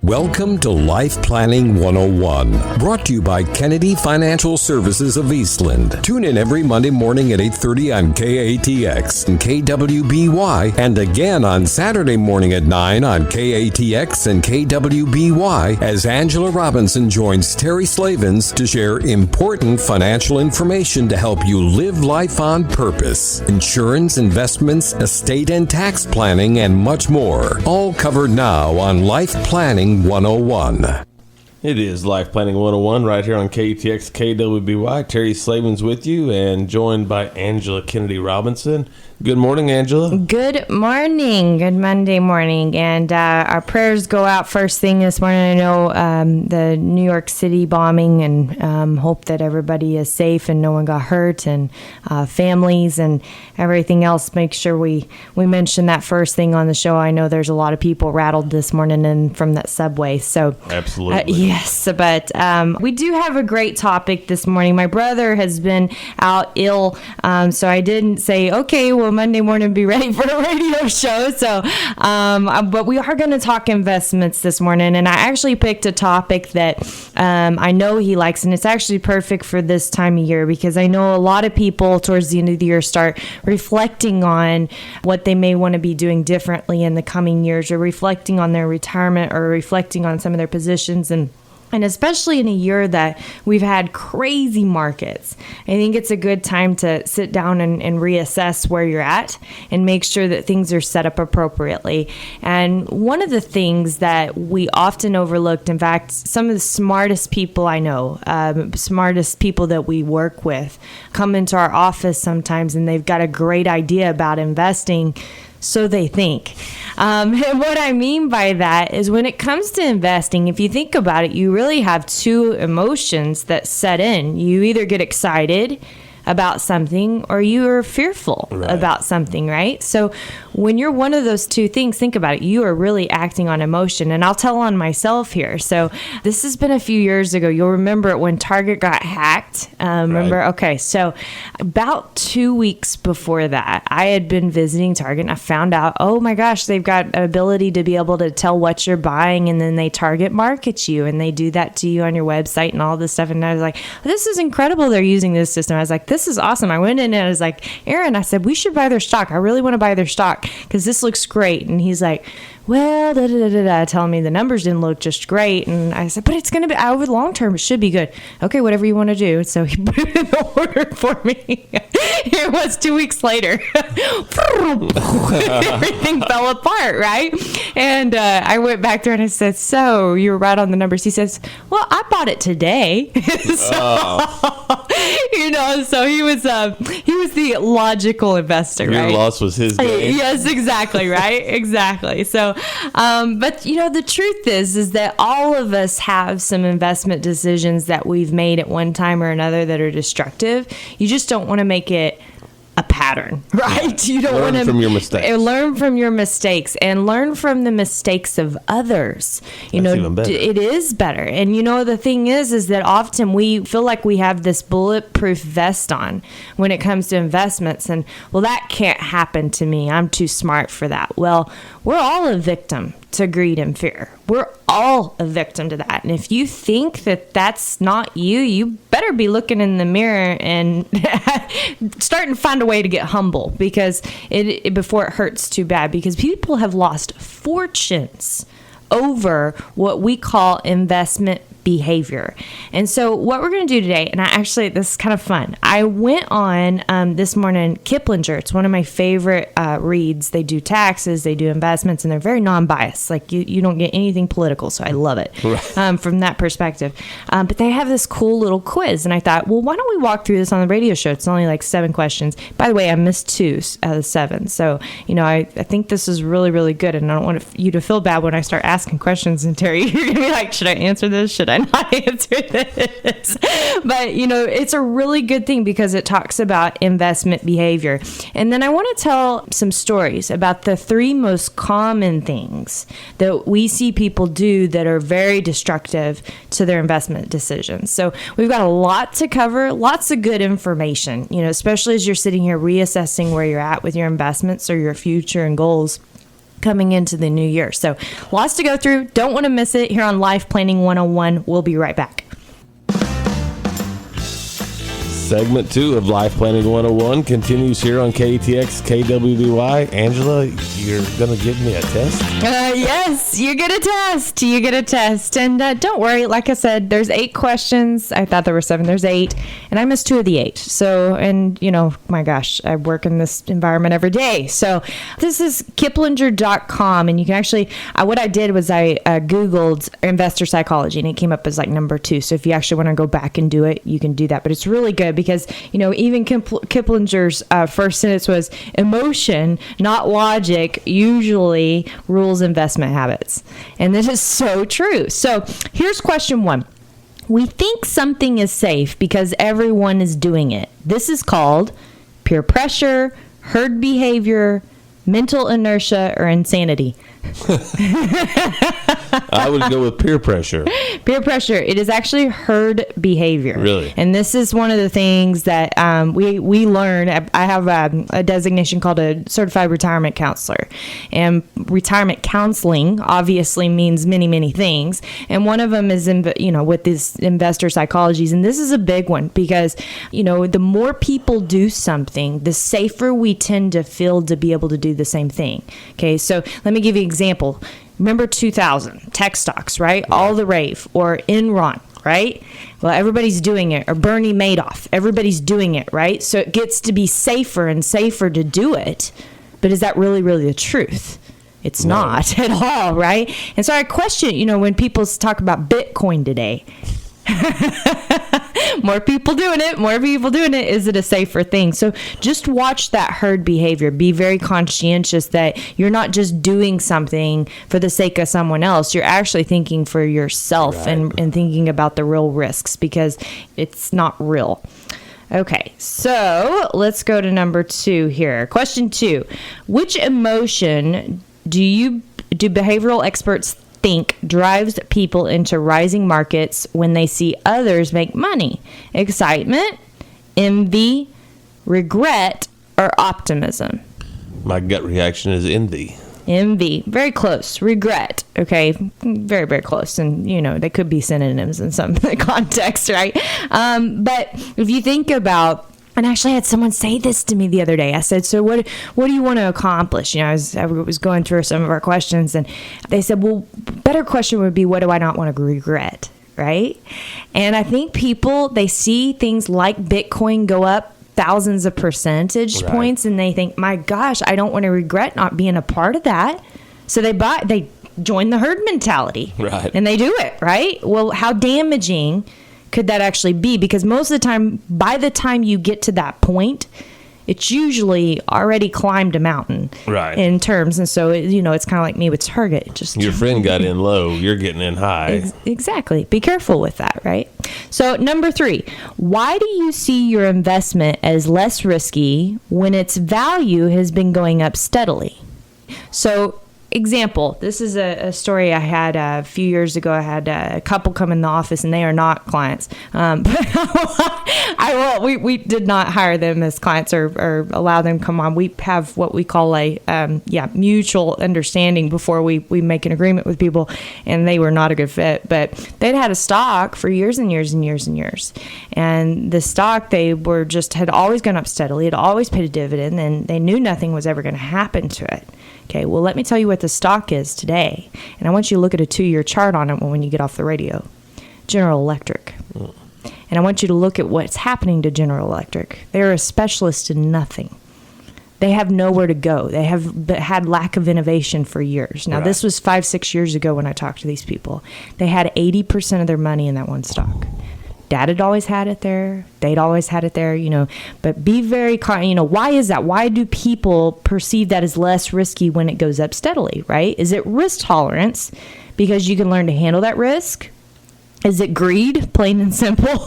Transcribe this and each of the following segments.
Welcome to Life Planning 101, brought to you by Kennedy Financial Services of Eastland. Tune in every Monday morning at 8:30 on KATX and KWBY, and again on Saturday morning at 9 on KATX and KWBY as Angela Robinson joins Terry Slavens to share important financial information to help you live life on purpose. Insurance, investments, estate and tax planning, and much more. All covered now on Life Planning 101. It is Life Planning 101 right here on KTX KWBY. Terry Slavens with you and joined by Angela Kennedy Robinson. Good morning, Angela. Good morning. Good Monday morning. And our prayers go out first thing this morning. I know the New York City bombing, and hope that everybody is safe and no one got hurt, and families and everything else. Make sure we mention that first thing on the show. I know there's a lot of people rattled this morning and from that subway. So absolutely. Yes, but we do have a great topic this morning. My brother has been out ill, so I didn't say, okay, well, Monday morning be ready for a radio show. So, but we are going to talk investments this morning, and I actually picked a topic that I know he likes, and it's actually perfect for this time of year, because I know a lot of people towards the end of the year start reflecting on what they may want to be doing differently in the coming years, or reflecting on their retirement, or reflecting on some of their positions, and especially in a year that we've had crazy markets. I think it's a good time to sit down and reassess where you're at and make sure that things are set up appropriately. And one of the things that we often overlooked, in fact, some of the smartest people I know, smartest people that we work with, come into our office sometimes and they've got a great idea about investing. So they think. And what I mean by that is, when it comes to investing, if you think about it, you really have two emotions that set in. You either get excited about something, or you are fearful about something, right? So when you're one of those two things, think about it. You are really acting on emotion. And I'll tell on myself here. So this has been a few years ago. You'll remember it when Target got hacked. Remember? Okay. So about 2 weeks before that, I had been visiting Target, and I found out, oh my gosh, they've got an ability to be able to tell what you're buying, and then they target market you, and they do that to you on your website and all this stuff. And I was like, this is incredible. They're using this system. I was like, this is awesome. I went in and I was like, Aaron, I said, we should buy their stock. I really want to buy their stock because this looks great. And he's like, well, telling me the numbers didn't look just great. And I said, but it's going to be over the long term. It should be good. Okay, whatever you want to do. So he put in the order for me. It was 2 weeks later. Everything fell apart, right? And I went back there and I said, so you were right on the numbers. He says, well, I bought it today. So he was the logical investor, right? Your loss was his gain. Yes, exactly, right? Exactly. So, but the truth is that all of us have some investment decisions that we've made at one time or another that are destructive. You just don't want to make it a pattern, right? You don't want to learn from your mistakes. Learn from your mistakes and learn from the mistakes of others. Even better. It is better. And the thing is that often we feel like we have this bulletproof vest on when it comes to investments, and well, that can't happen to me. I'm too smart for that. Well, we're all a victim to greed and fear. We're all a victim to that. And if you think that that's not you, you better be looking in the mirror and starting to find a way to get humble, because before it hurts too bad, because people have lost fortunes over what we call investment behavior. And so what we're going to do today, and this is kind of fun. I went on this morning, Kiplinger. It's one of my favorite reads. They do taxes, they do investments, and they're very non-biased. Like you don't get anything political, so I love it from that perspective. But they have this cool little quiz, and I thought, well, why don't we walk through this on the radio show? It's only like 7 questions. By the way, I missed 2 out of 7. So, I think this is really, really good, and I don't want you to feel bad when I start asking questions, and Terry, you're going to be like, should I answer this? Should I not answer this? But it's a really good thing because it talks about investment behavior. And then I want to tell some stories about the 3 most common things that we see people do that are very destructive to their investment decisions. So we've got a lot to cover, lots of good information, especially as you're sitting here reassessing where you're at with your investments or your future and goals. coming into the new year. So lots to go through. Don't want to miss it here on Life Planning 101. We'll be right back. Segment 2 of Life Planning 101 continues here on KTX KWBY. Angela, you're going to give me a test? Yes, you get a test. You get a test. And don't worry, like I said, there's 8 questions. I thought there were 7. There's 8. And I missed 2 of the 8. So, and you know, my gosh, I work in this environment every day. So this is Kiplinger.com. And you can actually, what I did was I Googled investor psychology and it came up as like number 2. So if you actually want to go back and do it, you can do that. But it's really good because, you know, even Kiplinger's first sentence was emotion, not logic, usually rules investment habits. And this is so true. So here's question 1. We think something is safe because everyone is doing it. This is called peer pressure, herd behavior, mental inertia, or insanity. I would go with peer pressure. Peer pressure. It is actually herd behavior. Really? And this is one of the things that we learn. I have a designation called a certified retirement counselor. And retirement counseling obviously means many, many things. And one of them is, with this investor psychologies. And this is a big one because, you know, the more people do something, the safer we tend to feel to be able to do the same thing. Okay, so let me give you an example. Remember 2000, tech stocks, right? All the rave, or Enron, right? Well, everybody's doing it, or Bernie Madoff, everybody's doing it, right? So it gets to be safer and safer to do it. But is that really, really the truth? It's not at all, right? And so I question, you know, when people talk about Bitcoin today, more people doing it. Is it a safer thing? So just watch that herd behavior. Be very conscientious that you're not just doing something for the sake of someone else. You're actually thinking for yourself, right, and thinking about the real risks, because it's not real. Okay, so let's go to number 2 here. Question 2. Which emotion do behavioral experts think drives people into rising markets when they see others make money? Excitement, envy, regret, or optimism? My gut reaction is envy. Envy. Very close. Regret. Okay. Very, very close. And, you know, they could be synonyms in some context, right? But if you think about, and actually I had someone say this to me the other day. I said, so what do you want to accomplish? You know, I was going through some of our questions, and they said, well, better question would be, what do I not want to regret? Right? And I think people, they see things like Bitcoin go up thousands of percentage points, and they think, my gosh, I don't want to regret not being a part of that. So they join the herd mentality. Right. And they do it, right? Well, how damaging could that actually be? Because most of the time, by the time you get to that point, it's usually already climbed a mountain, right, in terms. And so, it's kind of like me with Target. Just your friend got in low, you're getting in high. Exactly. Be careful with that, right? So number 3, why do you see your investment as less risky when its value has been going up steadily? So, example, this is a story I had a few years ago. I had a couple come in the office, and they are not clients. We did not hire them as clients or allow them to come on. We have what we call a mutual understanding before we make an agreement with people, and they were not a good fit. But they'd had a stock for years and years and years and years, and the stock had always gone up steadily. It always paid a dividend, and they knew nothing was ever going to happen to it. Okay, well, let me tell you what the stock is today. And I want you to look at a 2-year chart on it when you get off the radio. General Electric. And I want you to look at what's happening to General Electric. They're a specialist in nothing. They have nowhere to go. They have had lack of innovation for years. Now, This was 5-6 years ago when I talked to these people. They had 80% of their money in that one stock. Dad had always had it there. They'd always had it there, but be very, why is that? Why do people perceive that as less risky when it goes up steadily, right? Is it risk tolerance because you can learn to handle that risk? Is it greed, plain and simple?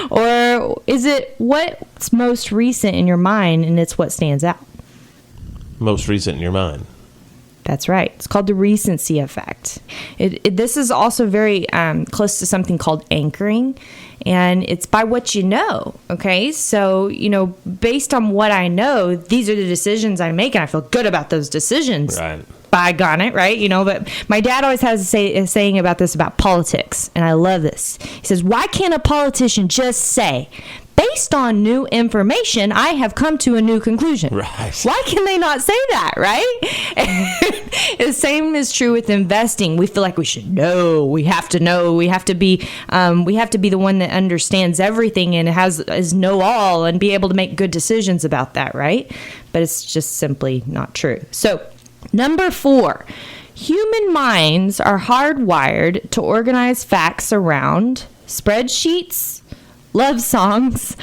Or is it what's most recent in your mind and it's what stands out? Most recent in your mind. That's right. It's called the recency effect. This is also very close to something called anchoring, and it's by what you know, okay? So, based on what I know, these are the decisions I make, and I feel good about those decisions. Right. bygone it, right? But my dad always has a saying about this, about politics, and I love this. He says, why can't a politician just say, based on new information, I have come to a new conclusion? Right. Why can they not say that, right? The same is true with investing. We feel like we should know. We have to know. We have to be the one that understands everything and is know all and be able to make good decisions about that, right? But it's just simply not true. So, number 4, human minds are hardwired to organize facts around spreadsheets, love songs,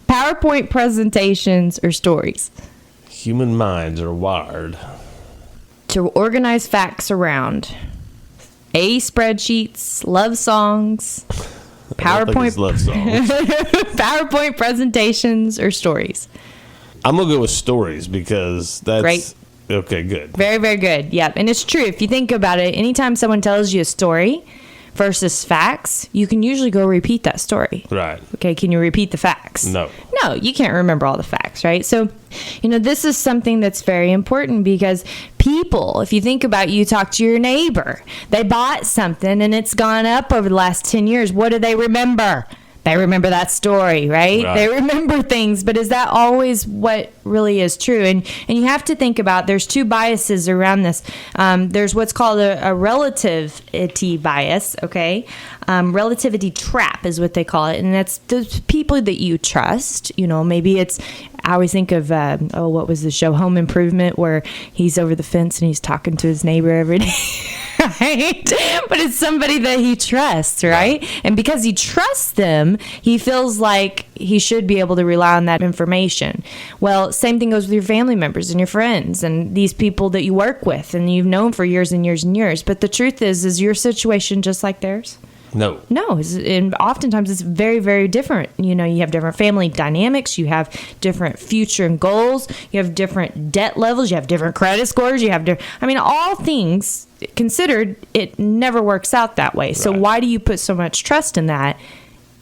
PowerPoint presentations, or stories. Human minds are wired To organize facts around spreadsheets, love songs, PowerPoint love songs. PowerPoint presentations, or stories. I'm gonna go with stories because that's Great. Okay, good. Very, very good. Yep. And it's true. If you think about it, anytime someone tells you a story versus facts, you can usually go repeat that story. Right. Okay, can you repeat the facts? No. No, you can't remember all the facts, right? So, this is something that's very important because people, if you think about it, you talk to your neighbor, they bought something and it's gone up over the last 10 years. What do they remember? They remember that story, right? They remember things, but is that always what really is true? And you have to think about, there's 2 biases around this. There's what's called a relativity bias, okay? Relativity trap is what they call it. And that's the people that you trust. Maybe it's, I always think of, what was the show, Home Improvement, where he's over the fence and he's talking to his neighbor every day. Right? But it's somebody that he trusts, right? And because he trusts them, he feels like he should be able to rely on that information. Well, same thing goes with your family members and your friends and these people that you work with and you've known for years and years and years. But the truth is your situation just like theirs? No. And oftentimes it's very, very different. You have different family dynamics. You have different future and goals. You have different debt levels. You have different credit scores. You have all things considered, it never works out that way. So why do you put so much trust in that?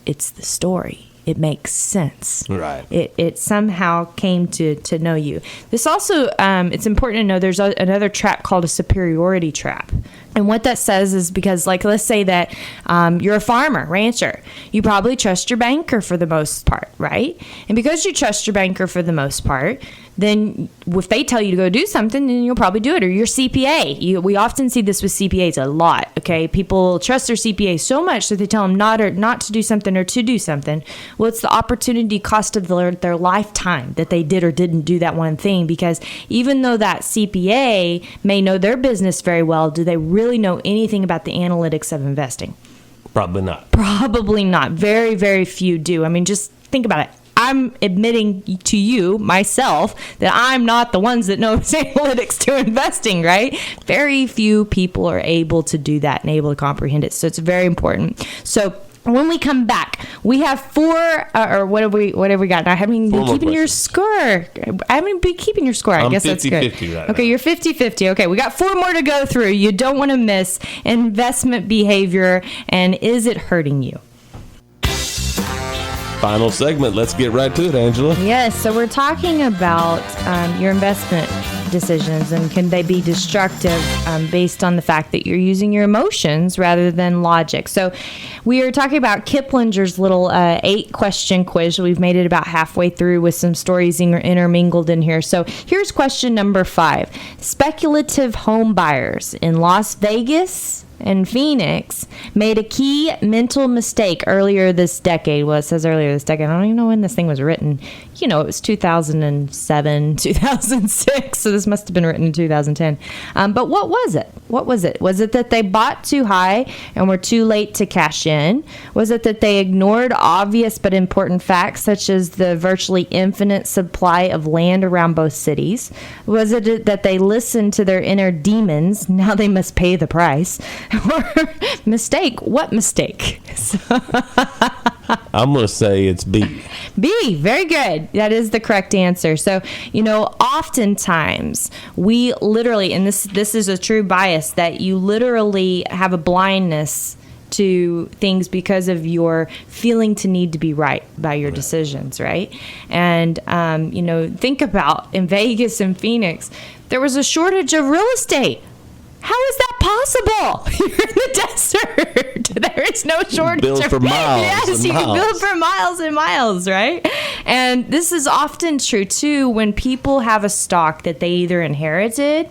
It's the story. It makes sense. Right. It somehow came to know you. This also, it's important to know there's another trap called a superiority trap. And what that says is because, let's say that you're a farmer, rancher. You probably trust your banker for the most part, right? And because you trust your banker for the most part, then if they tell you to go do something, then you'll probably do it. Or your CPA. We often see this with CPAs a lot, okay? People trust their CPA so much that they tell them not to do something or to do something. Well, it's the opportunity cost of their lifetime that they did or didn't do that one thing. Because even though that CPA may know their business very well, do they really know anything about the analytics of investing? Probably not. Probably not. Very, very few do. Just think about it. I'm admitting to you, myself, that I'm not the ones that know analytics to investing, right? Very few people are able to do that and able to comprehend it. So it's very important. So when we come back, we have 4, or what have we got? I haven't been keeping your score. I haven't been keeping your score. I guess that's good. 50-50 right Okay, now. you're 50-50. Okay, we got 4 more to go through. You don't want to miss investment behavior, and is it hurting you? Final segment. Let's get right to it, Angela. Yes, so we're talking about your investment decisions and can they be destructive based on the fact that you're using your emotions rather than logic. So we are talking about Kiplinger's little 8-question quiz. We've made it about halfway through with some stories intermingled in here. So here's question number 5. Speculative home buyers in Las Vegas and Phoenix made a key mental mistake earlier this decade. Well, it says earlier this decade. I don't even know when this thing was written. It was 2007, 2006, so this must have been written in 2010. But what was it? Was it that they bought too high and were too late to cash in? Was it that they ignored obvious but important facts, such as the virtually infinite supply of land around both cities? Was it that they listened to their inner demons? Now they must pay the price. Or mistake? What mistake? I'm going to say it's B. B, very good. That is the correct answer. So, oftentimes we literally, and this is a true bias, that you literally have a blindness to things because of your feeling to need to be right by your decisions, right? And, think about in Vegas and Phoenix, there was a shortage of real estate. How is that possible? You're in the desert. There is no shortage. Build for miles. Yes, and you can miles. build for miles and miles, right? And this is often true too when people have a stock that they either inherited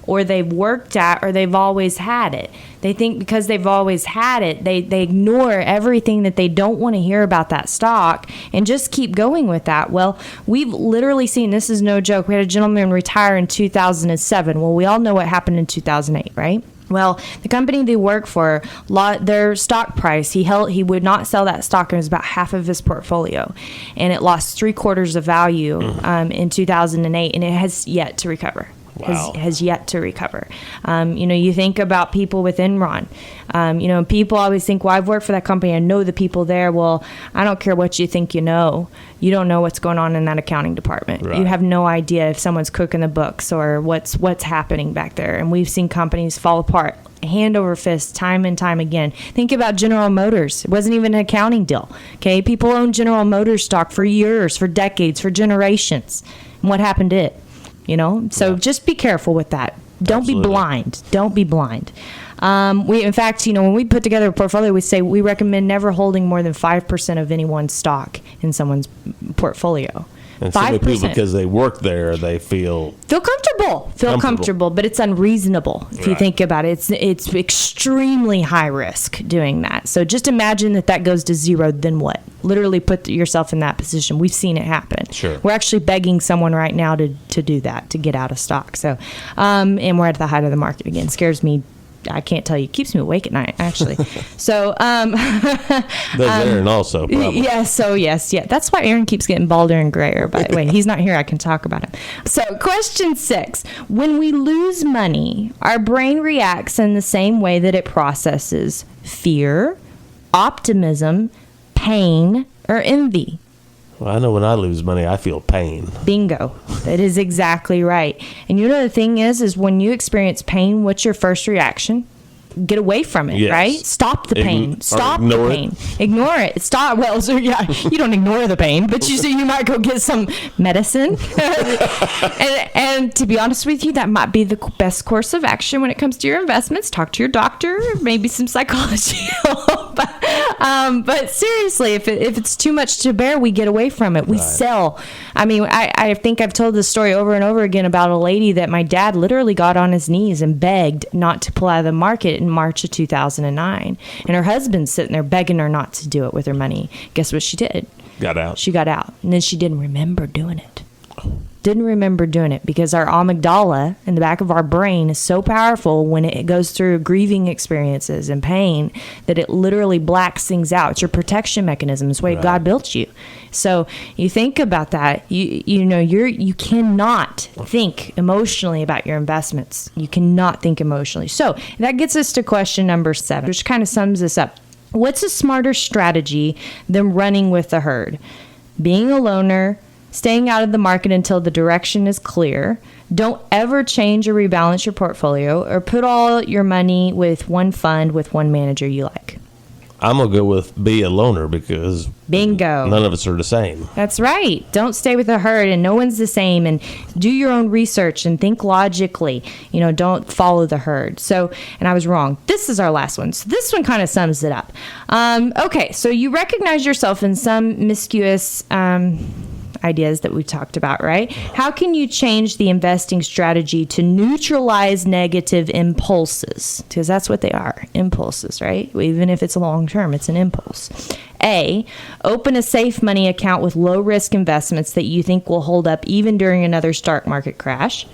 or they've worked at or they've always had it. They think because they've always had it, they ignore everything that they don't want to hear about that stock and just keep going with that. Well, we've literally seen, this is no joke, we had a gentleman retire in 2007. Well, we all know what happened in 2008, right? Well, the company they work for, their stock price, he would not sell that stock. It was about half of his portfolio, and it lost 3/4 of value in 2008, and it has yet to recover. Wow. Has yet to recover. You think about people with Enron. People always think, well, I've worked for that company. I know the people there. Well, I don't care what you think you know. You don't know what's going on in that accounting department. Right. You have no idea if someone's cooking the books or what's happening back there. And we've seen companies fall apart hand over fist time and time again. Think about General Motors. It wasn't even an accounting deal. Okay, people owned General Motors stock for years, for decades, for generations. And what happened to it? So just be careful with that. Don't Absolutely. be blind. Don't be blind. In fact, when we put together a portfolio, we say we recommend never holding more than 5% of any one stock in someone's portfolio. And so many 5%. people, because they work there, they feel comfortable, but it's unreasonable if you Right. think about it. It's extremely high risk doing that. So just imagine that goes to zero, then what? Literally put yourself in that position. We've seen it happen. Sure. We're actually begging someone right now to do that, to get out of stock. So, and we're at the height of the market again. Scares me. I can't tell you. It keeps me awake at night, actually. So, does Aaron also, probably. Yeah. That's why Aaron keeps getting balder and grayer, by the way. He's not here. I can talk about him. So, question 6. When we lose money, our brain reacts in the same way that it processes fear, optimism, pain, or envy. Well, I know when I lose money, I feel pain. Bingo. That is exactly right. And the thing is when you experience pain, what's your first reaction? Get away from it, Yes. right? Stop the pain. Stop the ignore pain. Ignore it. Stop. Well, so yeah, you don't ignore the pain, but you might go get some medicine. and to be honest with you, that might be the best course of action when it comes to your investments. Talk to your doctor, maybe some psychology help. But seriously, if it's too much to bear, we get away from it. We sell. I mean, I think I've told this story over and over again about a lady that my dad literally got on his knees and begged not to pull out of the market in March of 2009. And her husband's sitting there begging her not to do it with her money. Guess what she did? Got out. She got out. And then she didn't remember doing it. Didn't remember doing it because our amygdala in the back of our brain is so powerful when it goes through grieving experiences and pain that it literally blacks things out. It's your protection mechanism. It's the way God built you. So you think about that. You cannot think emotionally about your investments. You cannot think emotionally. So that gets us to question number 7, which kind of sums this up. What's a smarter strategy than running with the herd? Being a loner, staying out of the market until the direction is clear. Don't ever change or rebalance your portfolio or put all your money with one fund with one manager you like. I'm going to go with be a loner because Bingo. none of us are the same. That's right. Don't stay with the herd and no one's the same, and do your own research and think logically. Don't follow the herd. So, and I was wrong. This is our last one. So this one kind of sums it up. Okay. So you recognize yourself in some miscuous, ideas that we talked about, right? How can you change the investing strategy to neutralize negative impulses? Because that's what they are, impulses, right? Even if it's long term, it's an impulse. A, open a safe money account with low risk investments that you think will hold up even during another stock market crash.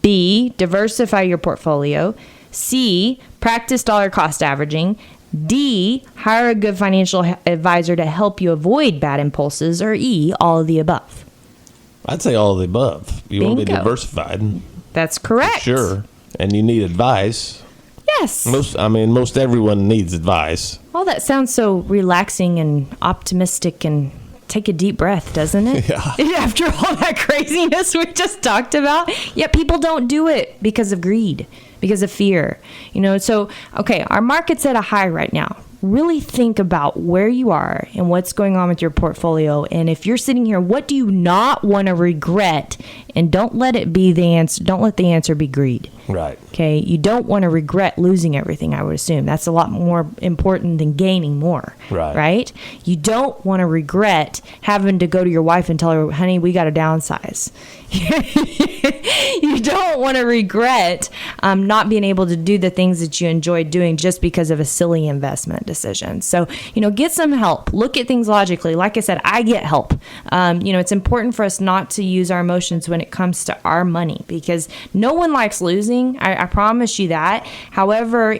B, diversify your portfolio. C, practice dollar cost averaging. D, hire a good financial advisor to help you avoid bad impulses. Or E, all of the above. I'd say all of the above. You want to be Bingo. diversified. That's correct. Sure. And you need advice. Yes. Most everyone needs advice. All that sounds so relaxing and optimistic and take a deep breath, doesn't it? Yeah. After all that craziness we just talked about. Yet people don't do it because of greed, because of fear. So, okay, our market's at a high right now. Really think about where you are and what's going on with your portfolio. And if you're sitting here, what do you not want to regret and don't let it be the answer. Don't let the answer be greed. Right. Okay, you don't want to regret losing everything, I would assume. That's a lot more important than gaining more. Right? You don't want to regret having to go to your wife and tell her, honey, we got to downsize. You don't want to regret not being able to do the things that you enjoy doing just because of a silly investment decision. So, get some help. Look at things logically. Like I said, I get help. It's important for us not to use our emotions when it comes to our money, because no one likes losing. I promise you that. However,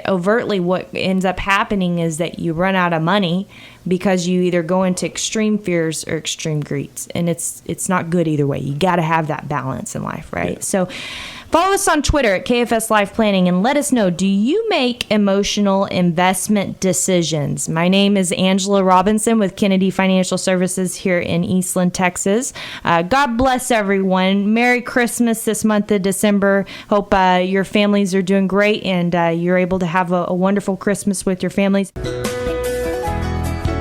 overtly what ends up happening is that you run out of money because you either go into extreme fears or extreme greeds, and it's not good either way. You got to have that balance in life, right? Yeah. So follow us on Twitter at KFS Life Planning and let us know, do you make emotional investment decisions? My name is Angela Robinson with Kennedy Financial Services here in Eastland, Texas. God bless everyone. Merry Christmas this month of December. Hope your families are doing great and you're able to have a wonderful Christmas with your families.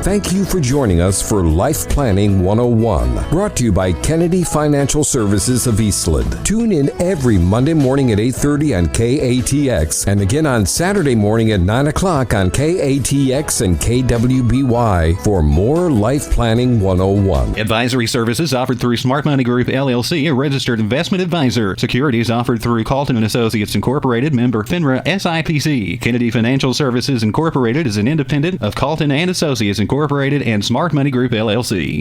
Thank you for joining us for Life Planning 101, brought to you by Kennedy Financial Services of Eastland. Tune in every Monday morning at 8:30 on KATX and again on Saturday morning at 9 o'clock on KATX and KWBY for more Life Planning 101. Advisory services offered through Smart Money Group, LLC, a registered investment advisor. Securities offered through Carlton & Associates Incorporated, member FINRA SIPC. Kennedy Financial Services Incorporated is an independent of Carlton & Associates Incorporated and Smart Money Group, LLC.